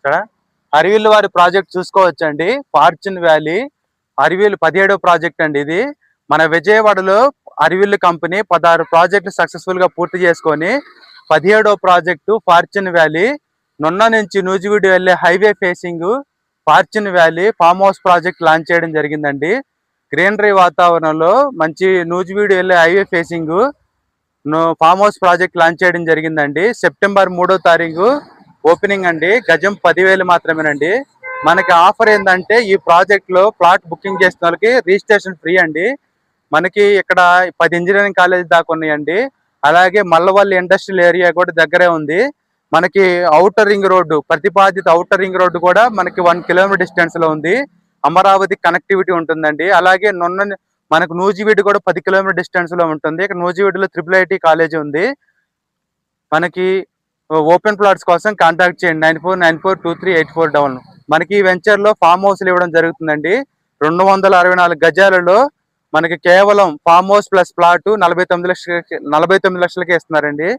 ఇక్కడ అరివిల్ వారి ప్రాజెక్ట్ చూసుకోవచ్చండి. ఫార్చ్యూన్ వ్యాలీ అరివిల్ 17వ ప్రాజెక్ట్ అండి. ఇది మన విజయవాడలో అరివిల్ కంపెనీ 16 ప్రాజెక్టులు సక్సెస్ఫుల్ గా పూర్తి చేసుకొని 17వ ప్రాజెక్టు ఫార్చ్యూన్ వ్యాలీ నున్న నుంచి నూజివీడు వెళ్లే highway facing fortune valley farm house project launch చేయడం జరిగిందండి. గ్రీనరీ వాతావరణంలో మంచి నూజివీడు వెళ్లే highway facing farm house project launch చేయడం జరిగిందండి. సెప్టెంబర్ 3వ తారీఖు ఓపెనింగ్ అండి. గజం 10,000 మాత్రమేనండి. మనకి ఆఫర్ ఏంటంటే ఈ ప్రాజెక్ట్ లో ప్లాట్ బుకింగ్ చేసిన వాళ్ళకి రిజిస్ట్రేషన్ ఫ్రీ అండి. మనకి ఇక్కడ 10 ఇంజనీరింగ్ కాలేజ్ దాకా ఉన్నాయండి. అలాగే మల్లవల్లి ఇండస్ట్రియల్ ఏరియా కూడా దగ్గరే ఉంది. మనకి ఔటర్ రింగ్ రోడ్డు, ప్రతిపాదిత ఔటర్ రింగ్ రోడ్డు కూడా మనకి 1 కిలోమీటర్ డిస్టెన్స్ లో ఉంది. అమరావతి కనెక్టివిటీ ఉంటుందండి. అలాగే మనకు నూజివీడు కూడా 10 కిలోమీటర్ డిస్టెన్స్ లో ఉంటుంది. ఇక్కడ నూజివీడులో IIIT కాలేజ్ ఉంది. మనకి ఓపెన్ ప్లాట్స్ కోసం కాంటాక్ట్ చేయండి 9494238411. మనకి ఈ వెంచర్ లో ఫామ్ హౌస్లు ఇవ్వడం జరుగుతుందండి. 264 గజాలలో మనకి కేవలం ఫామ్ హౌస్ ప్లస్ ప్లాట్ 49 లక్షలకి ఇస్తున్నారండి.